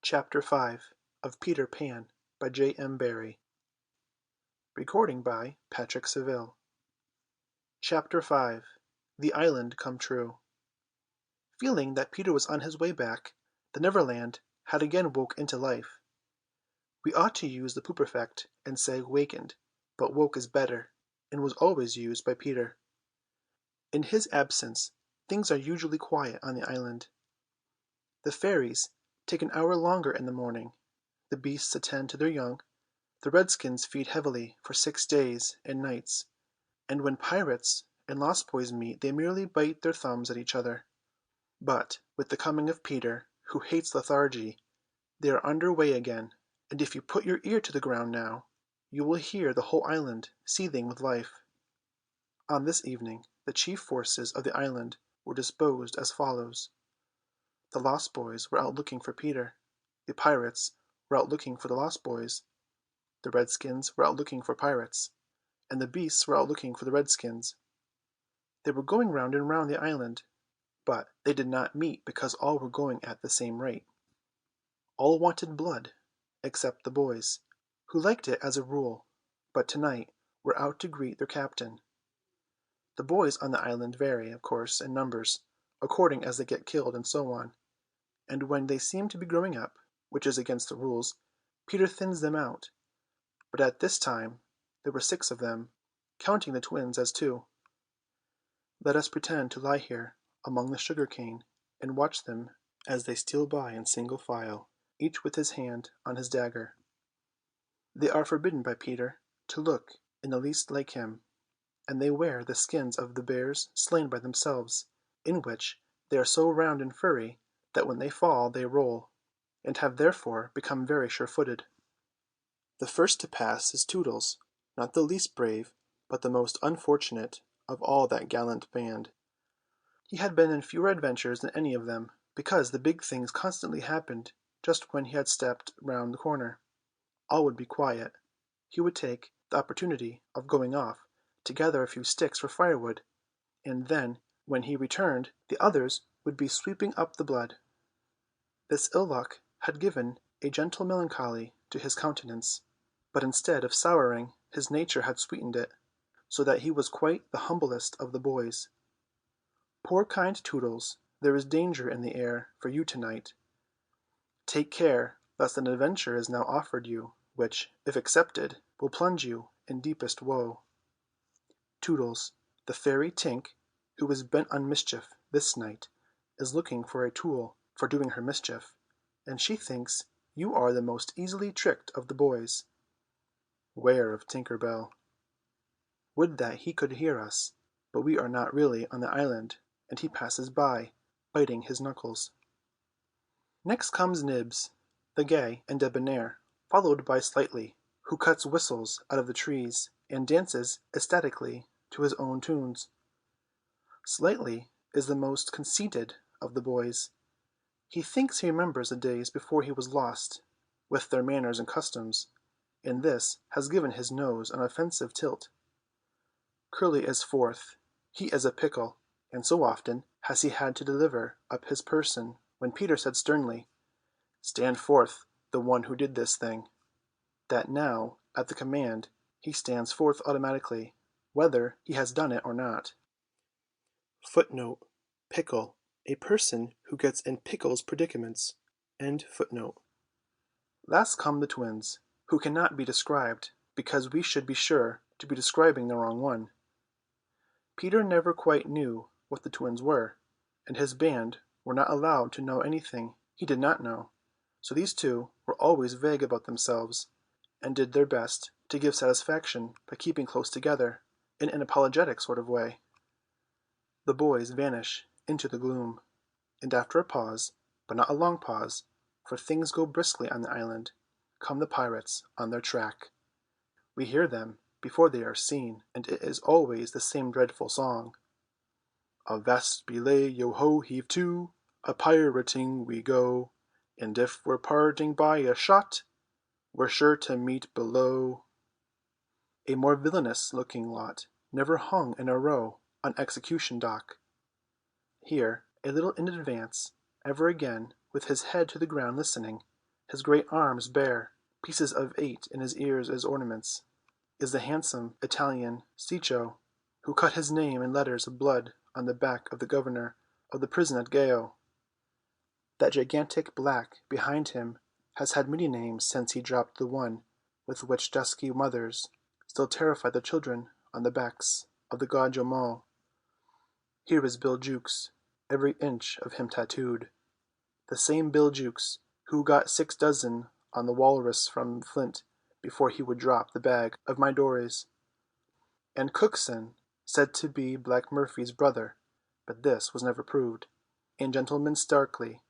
Chapter 5 of Peter Pan by J.M. Barrie. Recording by pjcsaville. Chapter 5 The Island Come True. Feeling that Peter was on his way back, the Neverland had again woke into life. We ought to use the pluperfect and say wakened, but woke is better, and was always used by Peter. In his absence things are usually quiet on the island. The fairies take an hour longer in the morning, the beasts attend to their young, the redskins feed heavily for 6 days and nights, and when pirates and lost boys meet they merely bite their thumbs at each other. But with the coming of Peter, who hates lethargy, they are under way again, and if you put your ear to the ground now, you will hear the whole island seething with life. On this evening the chief forces of the island were disposed as follows. The lost boys were out looking for Peter, the pirates were out looking for the lost boys, the redskins were out looking for pirates, and the beasts were out looking for the redskins. They were going round and round the island, but they did not meet because all were going at the same rate. All wanted blood, except the boys, who liked it as a rule, but tonight were out to greet their captain. The boys on the island vary, of course, in numbers, according as they get killed and so on, and when they seem to be growing up, which is against the rules, Peter thins them out. But at this time there were 6 of them, counting the twins as 2. Let us pretend to lie here among the sugar cane and watch them as they steal by in single file, each with his hand on his dagger. They are forbidden by Peter to look in the least like him, and they wear the skins of the bears slain by themselves, in which they are so round and furry that when they fall they roll, and have therefore become very sure-footed. The first to pass is Tootles, not the least brave, but the most unfortunate of all that gallant band. He had been in fewer adventures than any of them, because the big things constantly happened just when he had stepped round the corner. All would be quiet. He would take the opportunity of going off to gather a few sticks for firewood, and then when he returned the others would be sweeping up the blood. This ill luck had given a gentle melancholy to his countenance, but instead of souring his nature had sweetened it, so that he was quite the humblest of the boys. Poor kind Tootles, there is danger in the air for you to-night. Take care lest an adventure is now offered you, which, if accepted, will plunge you in deepest woe. Tootles, the fairy Tink, who is bent on mischief this night, is looking for a tool for doing her mischief, and she thinks you are the most easily tricked of the boys. 'Ware of Tinker Bell. Would that he could hear us, but we are not really on the island, and he passes by, biting his knuckles. Next comes Nibs, the gay and debonair, followed by Slightly, who cuts whistles out of the trees, and dances ecstatically to his own tunes. Slightly is the most conceited of the boys. He thinks he remembers the days before he was lost, with their manners and customs, and this has given his nose an offensive tilt. Curly is fourth. He is a pickle, and so often has he had to deliver up his person when Peter said sternly, "Stand forth, the one who did this thing," that now, at the command, he stands forth automatically, whether he has done it or not. Footnote: Pickle, a person who gets in pickles predicaments. End footnote. Last come the twins, who cannot be described, because we should be sure to be describing the wrong one. Peter never quite knew what the twins were, and his band were not allowed to know anything he did not know, so these two were always vague about themselves, and did their best to give satisfaction by keeping close together in an apologetic sort of way. The boys vanish into the gloom, and after a pause, but not a long pause, for things go briskly on the island, come the pirates on their track. We hear them before they are seen, and it is always the same dreadful song. "Avast belay, yo ho, heave to, a pirating we go, and if we're parting by a shot, we're sure to meet below." A more villainous looking lot never hung in a row on execution dock. Here, a little in advance, ever again with his head to the ground listening, his great arms bare, pieces of 8 in his ears as ornaments, is the handsome Italian Ciccio, who cut his name in letters of blood on the back of the governor of the prison at Gao. That gigantic black behind him has had many names since he dropped the one with which dusky mothers still terrify the children on the backs of the god Jomo. Here is Bill Jukes, every inch of him tattooed. The same Bill Jukes who got 6 dozen on the walrus from Flint before he would drop the bag of my dories. And Cookson, said to be Black Murphy's brother, but this was never proved. And Gentleman Starkly,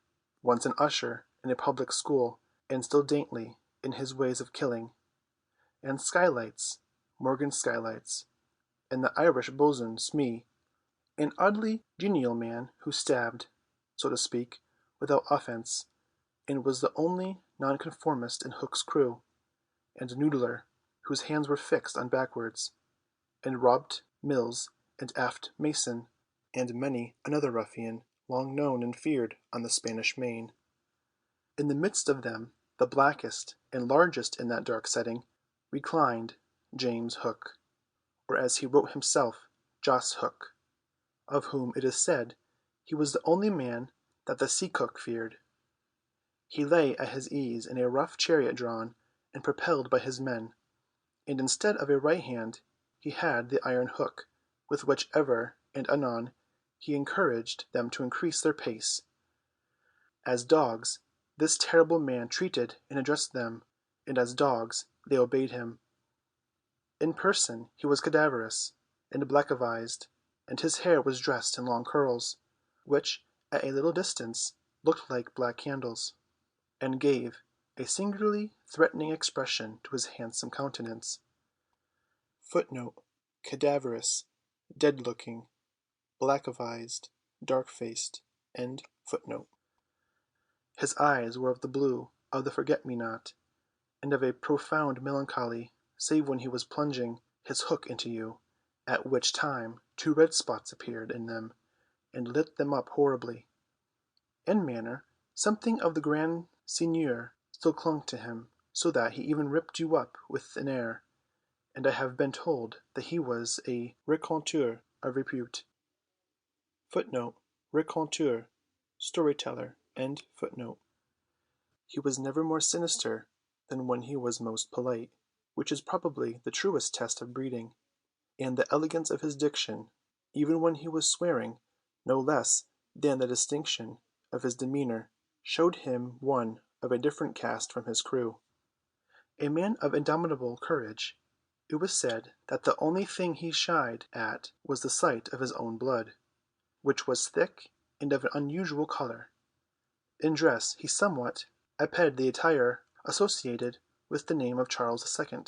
once an usher in a public school, and still dainty in his ways of killing. And Skylights, Morgan Skylights, and the Irish bosun Smee, an oddly genial man who stabbed, so to speak, without offence, and was the only nonconformist in Hook's crew, and Noodler, whose hands were fixed on backwards, and Robert Mills, and Aft Mason, and many another ruffian long known and feared on the Spanish Main. In the midst of them, the blackest and largest in that dark setting, reclined James Hook, or as he wrote himself, Jos Hook, of whom it is said he was the only man that the sea-cook feared. He lay at his ease in a rough chariot drawn and propelled by his men, and instead of a right hand he had the iron hook, with which ever and anon he encouraged them to increase their pace. As dogs this terrible man treated and addressed them, and as dogs they obeyed him. In person he was cadaverous and black-avised, and his hair was dressed in long curls, which at a little distance looked like black candles, and gave a singularly threatening expression to his handsome countenance. Footnote: cadaverous, dead-looking, black-avised, dark-faced. End footnote. His eyes were of the blue of the forget-me-not, and of a profound melancholy, save when he was plunging his hook into you, at which time 2 red spots appeared in them, and lit them up horribly. In manner, something of the grand seigneur still clung to him, so that he even ripped you up with an air, and I have been told that he was a raconteur of repute. Footnote: raconteur, storyteller. End footnote. He was never more sinister than when he was most polite, which is probably the truest test of breeding, and the elegance of his diction, even when he was swearing, no less than the distinction of his demeanour, showed him one of a different cast from his crew. A man of indomitable courage, it was said that the only thing he shied at was the sight of his own blood, which was thick and of an unusual colour. In dress he somewhat abetted the attire associated with the name of Charles II,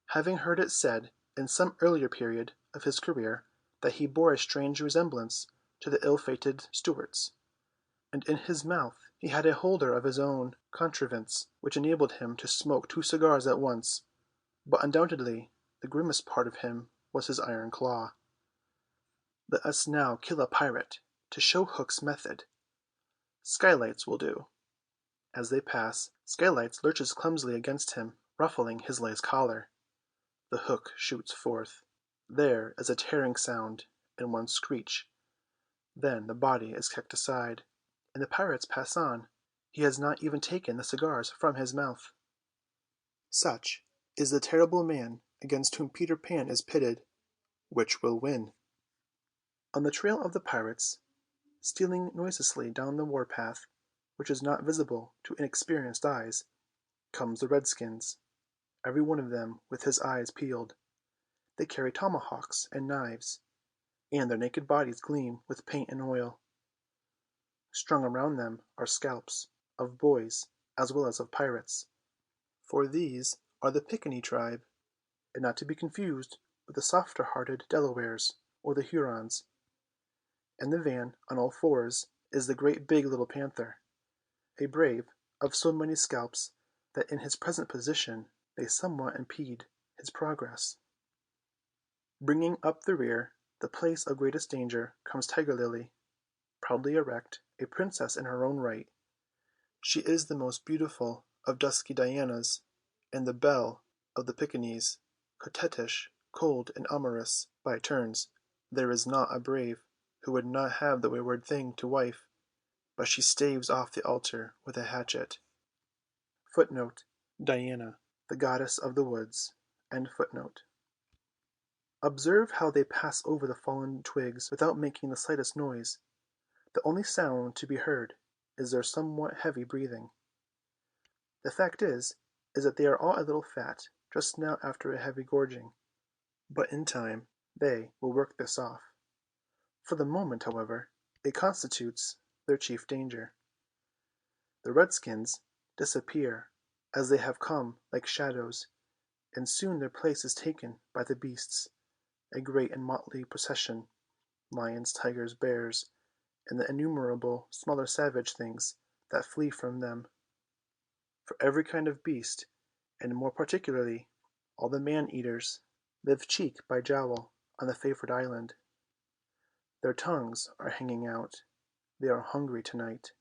having heard it said in some earlier period of his career that he bore a strange resemblance to the ill-fated Stuarts, and in his mouth he had a holder of his own contrivance which enabled him to smoke 2 cigars at once, but undoubtedly the grimmest part of him was his iron claw. Let us now kill a pirate, to show Hook's method. Skylights will do. As they pass, Skylights lurches clumsily against him, ruffling his lace collar. The hook shoots forth. There is a tearing sound and one screech. Then the body is kicked aside, and the pirates pass on. He has not even taken the cigars from his mouth. Such is the terrible man against whom Peter Pan is pitted. Which will win? On the trail of the pirates, stealing noiselessly down the war-path, which is not visible to inexperienced eyes, comes the redskins, every one of them with his eyes peeled. They carry tomahawks and knives, and their naked bodies gleam with paint and oil. Strung around them are scalps, of boys as well as of pirates, for these are the Pickaninny tribe, and not to be confused with the softer-hearted Delawares or the Hurons. In the van, on all fours, is the great big little panther, a brave of so many scalps that in his present position they somewhat impede his progress. Bringing up the rear, the place of greatest danger, comes Tiger Lily, proudly erect, a princess in her own right. She is the most beautiful of dusky Dianas, and the belle of the Pekingese, coquettish, cold, and amorous by turns. There is not a brave who would not have the wayward thing to wife, but she staves off the altar with a hatchet. Footnote: Diana, the goddess of the woods. End footnote. Observe how they pass over the fallen twigs without making the slightest noise. The only sound to be heard is their somewhat heavy breathing. The fact is that they are all a little fat just now after a heavy gorging, but in time they will work this off. For the moment, however, it constitutes their chief danger. The redskins disappear as they have come like shadows, and soon their place is taken by the beasts, a great and motley procession, lions, tigers, bears, and the innumerable smaller savage things that flee from them. For every kind of beast, and more particularly all the man-eaters, live cheek by jowl on the favoured island. Their tongues are hanging out. They are hungry to-night.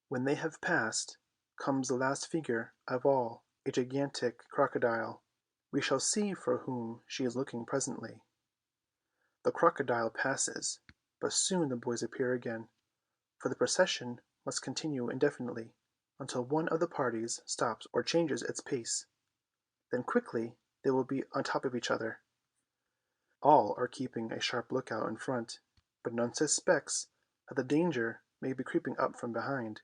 When they have passed, comes the last figure of all, a gigantic crocodile. We shall see for whom she is looking presently. The crocodile passes, but soon the boys appear again, for the procession must continue indefinitely, until one of the parties stops or changes its pace. Then quickly they will be on top of each other. All are keeping a sharp lookout in front, but none suspects that the danger may be creeping up from behind.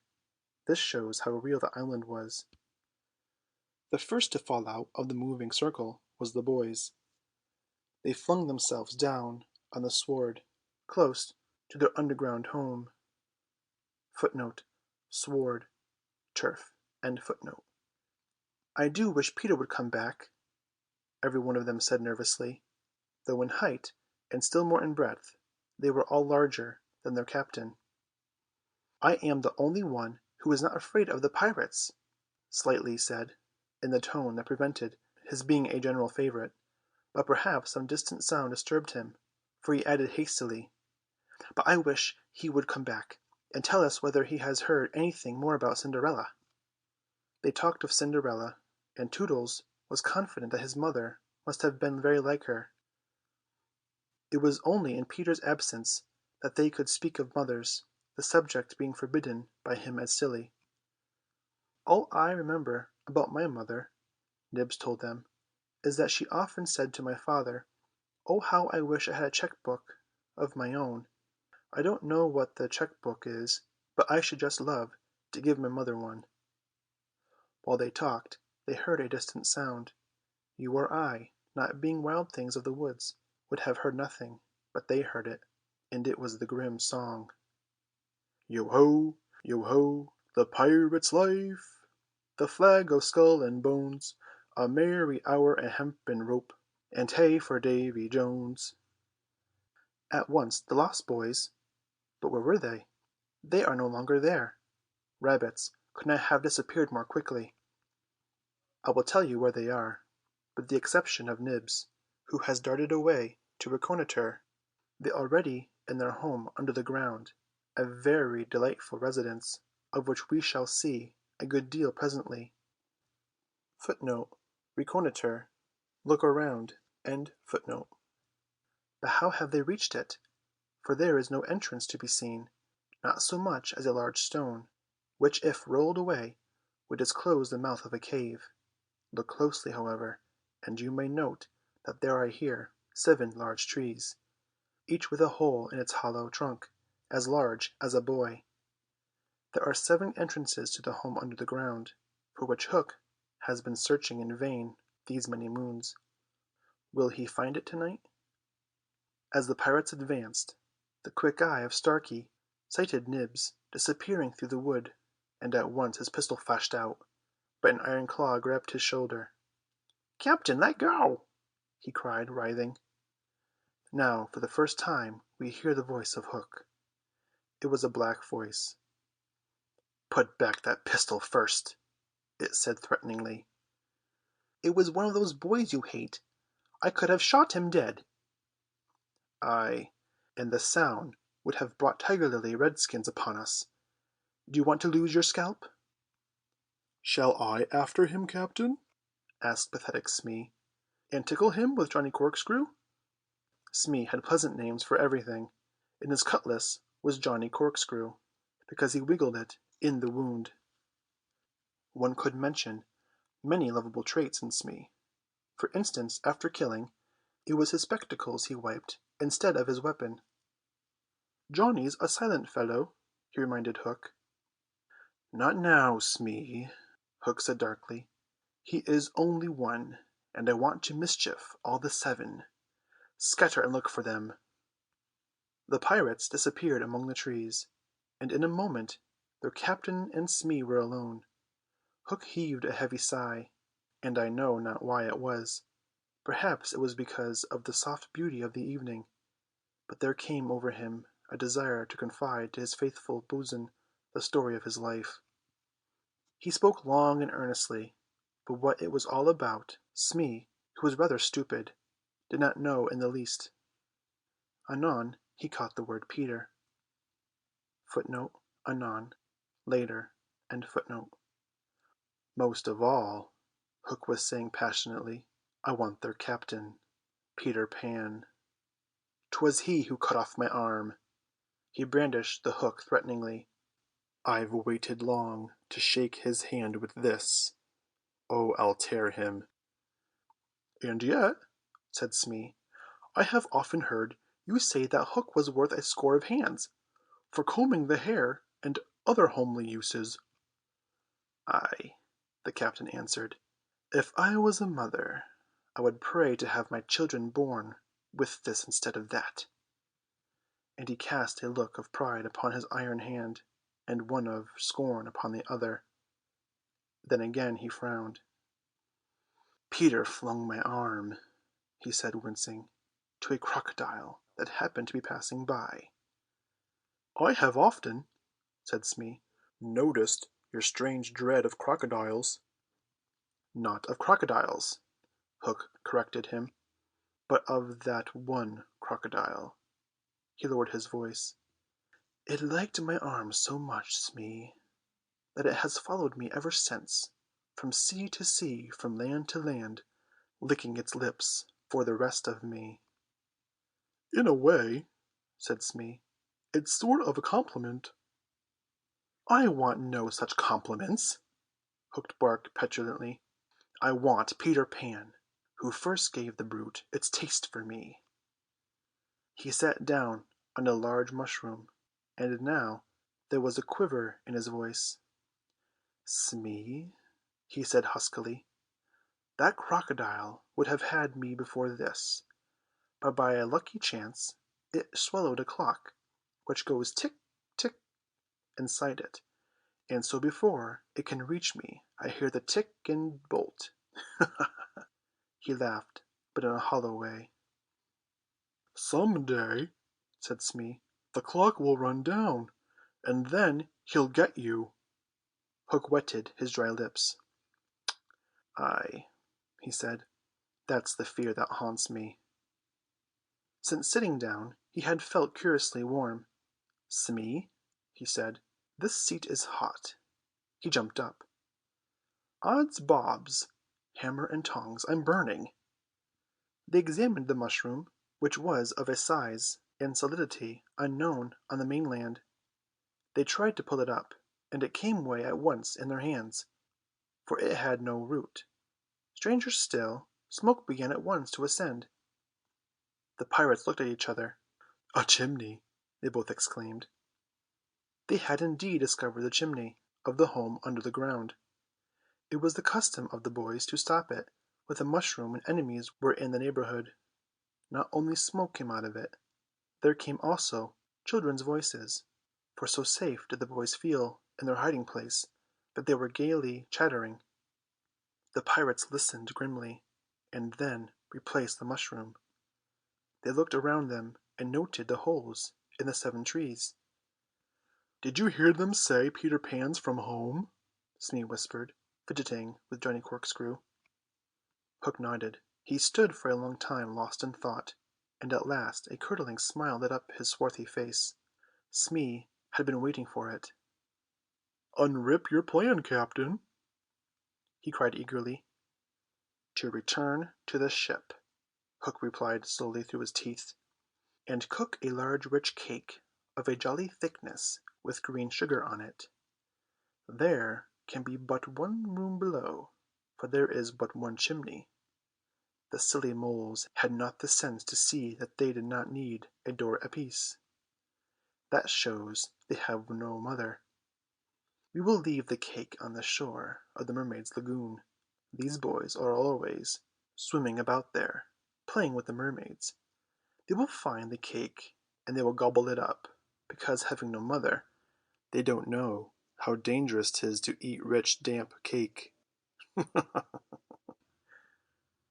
This shows how real the island was. The first to fall out of the moving circle was the boys. They flung themselves down on the sward, close to their underground home. Footnote: sward, turf. End footnote. "I do wish Peter would come back," every one of them said nervously, though in height, and still more in breadth, they were all larger than their captain. "I am the only one who is not afraid of the pirates," Slightly said, in the tone that prevented his being a general favourite, but perhaps some distant sound disturbed him, for he added hastily, "but I wish he would come back, and tell us whether he has heard anything more about Cinderella." They talked of Cinderella, and Tootles was confident that his mother must have been very like her. It was only in Peter's absence that they could speak of mothers, the subject being forbidden by him as silly. "All I remember about my mother," Nibs told them, "is that she often said to my father, 'Oh, how I wish I had a cheque-book of my own.' I don't know what the cheque-book is, but I should just love to give my mother one." While they talked they heard a distant sound. You or I, not being wild things of the woods, would have heard nothing, but they heard it, and it was the grim song: Yo ho, the pirate's life, the flag of skull and bones, a merry hour, a hempen rope, and hey for Davy Jones. At once the lost boys, but where were they? They are no longer there. Rabbits could not have disappeared more quickly. I will tell you where they are, with the exception of Nibs, who has darted away to reconnoitre. They are already in their home under the ground, a very delightful residence, of which we shall see a good deal presently. Footnote: reconnoitre, look around. End footnote. But how have they reached it? For there is no entrance to be seen, not so much as a large stone, which if rolled away would disclose the mouth of a cave. Look closely, however, and you may note that there are here 7 large trees, each with a hole in its hollow trunk as large as a boy. There are 7 entrances to the home under the ground, for which Hook has been searching in vain these many moons. Will he find it to-night? As the pirates advanced, the quick eye of Starkey sighted Nibs disappearing through the wood, and at once his pistol flashed out, but an iron claw grabbed his shoulder. "Captain, let go!" he cried, writhing. Now for the first time we hear the voice of Hook. It was a black voice. "Put back that pistol first," it said threateningly. "It was one of those boys you hate. I could have shot him dead." "Ay, and the sound would have brought Tiger Lily redskins upon us. Do you want to lose your scalp?" "Shall I after him, Captain?" asked pathetic Smee, "and tickle him with Johnny Corkscrew?" Smee had pleasant names for everything, and his cutlass was Johnny Corkscrew, because he wiggled it in the wound. One could mention many lovable traits in Smee. For instance, after killing, it was his spectacles he wiped instead of his weapon. "Johnny's a silent fellow," he reminded Hook. "Not now, Smee," Hook said darkly. "He is only one, and I want to mischief all the 7. Scatter and look for them." The pirates disappeared among the trees, and in a moment their captain and Smee were alone. Hook heaved a heavy sigh, and I know not why it was. Perhaps it was because of the soft beauty of the evening, but there came over him a desire to confide to his faithful bo'sun the story of his life. He spoke long and earnestly, but what it was all about, Smee, who was rather stupid, did not know in the least. Anon he caught the word Peter. "Most of all," Hook was saying passionately, "I want their captain, Peter Pan. 'Twas he who cut off my arm." He brandished the hook threateningly. "I've waited long to shake his hand with this. Oh, I'll tear him." "And yet," said Smee, "I have often heard you say that Hook was worth a score of hands, for combing the hair and other homely uses." "Ay," the captain answered, "if I was a mother, I would pray to have my children born with this instead of that." And he cast a look of pride upon his iron hand, and one of scorn upon the other. Then again he frowned. "Peter flung my arm," he said, wincing, "to a crocodile that happened to be passing by." "I have often," said Smee, "noticed your strange dread of crocodiles." "Not of crocodiles," Hook corrected him, "but of that one crocodile." He lowered his voice. "It liked my arm so much, Smee, that it has followed me ever since, from sea to sea, from land to land, licking its lips for the rest of me." "In a way," said Smee, "it's sort of a compliment." "I want no such compliments," Hook barked petulantly. "I want Peter Pan, who first gave the brute its taste for me." He sat down on a large mushroom, and now there was a quiver in his voice. "Smee," he said huskily, "that crocodile would have had me before this, but by a lucky chance it swallowed a clock which goes tick, tick, inside it, and so before it can reach me I hear the tick and bolt." He laughed, but in a hollow way. "Some day," said Smee, "the clock will run down, and then he'll get you." Hook wetted his dry lips. "Ay," he said, "that's the fear that haunts me." Since sitting down he had felt curiously warm. "Smee," he said, "this seat is hot." He jumped up. "Odds bobs, hammer and tongs, I'm burning." They examined the mushroom, which was of a size and solidity unknown on the mainland. They tried to pull it up, and it came away at once in their hands, for it had no root. Stranger still, smoke began at once to ascend. The pirates looked at each other. "A chimney!" they both exclaimed. They had indeed discovered the chimney of the home under the ground. It was the custom of the boys to stop it with a mushroom when enemies were in the neighborhood. Not only smoke came out of it, there came also children's voices, for so safe did the boys feel in their hiding place that they were gaily chattering. The pirates listened grimly, and then replaced the mushroom. They looked around them and noted the holes in the 7 trees. "Did you hear them say Peter Pan's from home?" Smee whispered, fidgeting with Johnny Corkscrew. Hook nodded. He stood for a long time lost in thought, and at last a curdling smile lit up his swarthy face. Smee had been waiting for it. "Unrip your plan, Captain." he cried eagerly. "To return to the ship," Hook replied slowly through his teeth, "and cook a large rich cake of a jolly thickness with green sugar on it. There can be but one room below, for there is but one chimney. The silly moles had not the sense to see that they did not need a door apiece. That shows they have no mother. We will leave the cake on the shore of the mermaids' lagoon. These boys are always swimming about there, playing with the mermaids. They will find the cake and they will gobble it up, because having no mother, they don't know how dangerous 'tis to eat rich damp cake."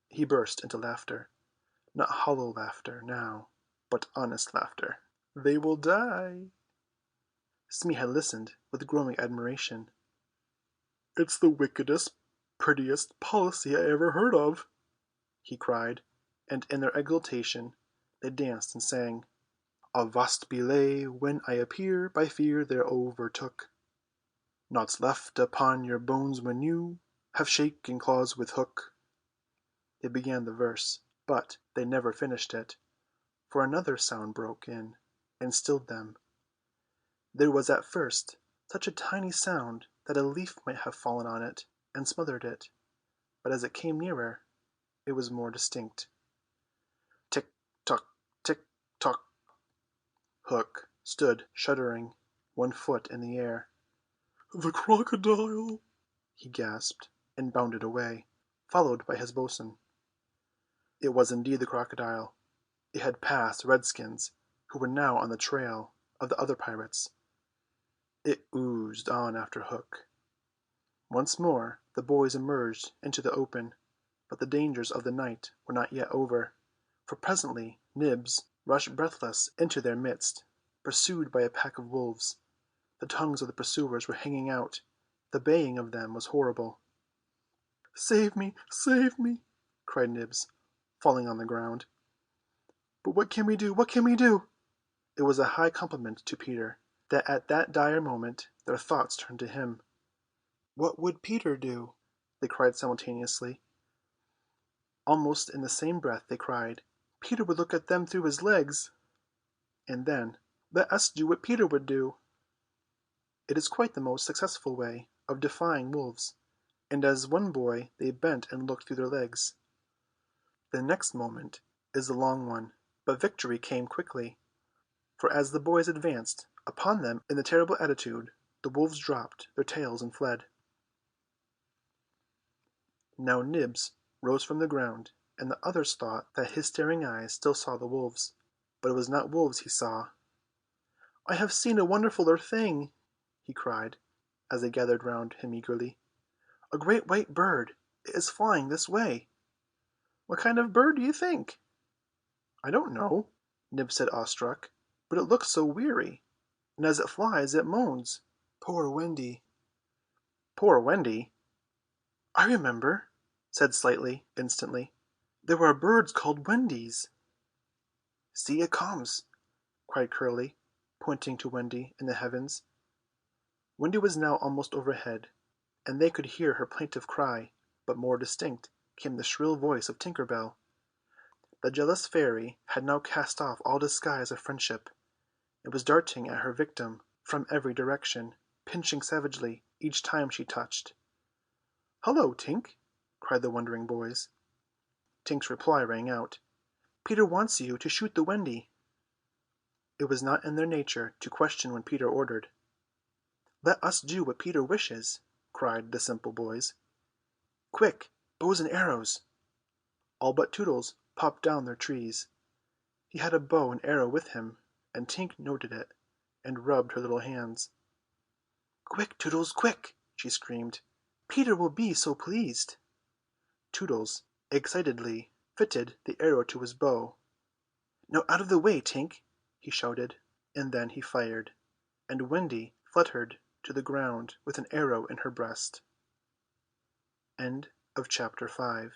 He burst into laughter, not hollow laughter now, but honest laughter. "They will die." Smee had listened with growing admiration. "It's the wickedest, prettiest policy I ever heard of," he cried, and in their exultation they danced and sang, "Avast belay, when I appear, by fear they're overtook. Naught's left upon your bones when you have shaken claws with Hook." They began the verse, but they never finished it, for another sound broke in and stilled them. There was at first such a tiny sound that a leaf might have fallen on it and smothered it, but as it came nearer it was more distinct. Tick tock, tick tock. Hook stood shuddering, one foot in the air. "The crocodile!" he gasped, and bounded away, followed by his bo'sun. It was indeed the crocodile. It had passed the redskins, who were now on the trail of the other pirates. It oozed on after Hook. Once more the boys emerged into the open, but the dangers of the night were not yet over, for presently Nibs rushed breathless into their midst, pursued by a pack of wolves. The tongues of the pursuers were hanging out. The baying of them was horrible. "Save me! Save me!" cried Nibs, falling on the ground. "But what can we do? What can we do?" It was a high compliment to Peter that at that dire moment their thoughts turned to him. "What would Peter do?" they cried simultaneously. Almost in the same breath they cried, "Peter would look at them through his legs." And then, "Let us do what Peter would do." It is quite the most successful way of defying wolves, and as one boy they bent and looked through their legs. The next moment is the long one, but victory came quickly, for as the boys advanced upon them in the terrible attitude, the wolves dropped their tails and fled. Now Nibs rose from the ground, and the others thought that his staring eyes still saw the wolves, but it was not wolves he saw. "I have seen a wonderfuller thing," he cried, as they gathered round him eagerly. "A great white bird. It is flying this way." "What kind of bird do you think?" "I don't know," Nibs said awestruck, "but it looks so weary, and as it flies it moans. Poor Wendy." "Poor Wendy!" "I remember," said Slightly instantly. "There are birds called Wendies." "See, it comes," cried Curly, pointing to Wendy in the heavens. Wendy was now almost overhead, and they could hear her plaintive cry, but more distinct came the shrill voice of Tinker Bell. The jealous fairy had now cast off all disguise of friendship. It was darting at her victim from every direction, pinching savagely each time she touched. "Hullo, Tink!" cried the wondering boys. Tink's reply rang out, "Peter wants you to shoot the Wendy." It was not in their nature to question when Peter ordered. "Let us do what Peter wishes," cried the simple boys. "Quick, bows and arrows!" All but Tootles popped down their trees. He had a bow and arrow with him, and Tink noted it, and rubbed her little hands. "Quick, Tootles, quick!" she screamed. "Peter will be so pleased." Tootles excitedly fitted the arrow to his bow. "Now out of the way, Tink!" he shouted, and then he fired, and Wendy fluttered to the ground with an arrow in her breast. Chapter 6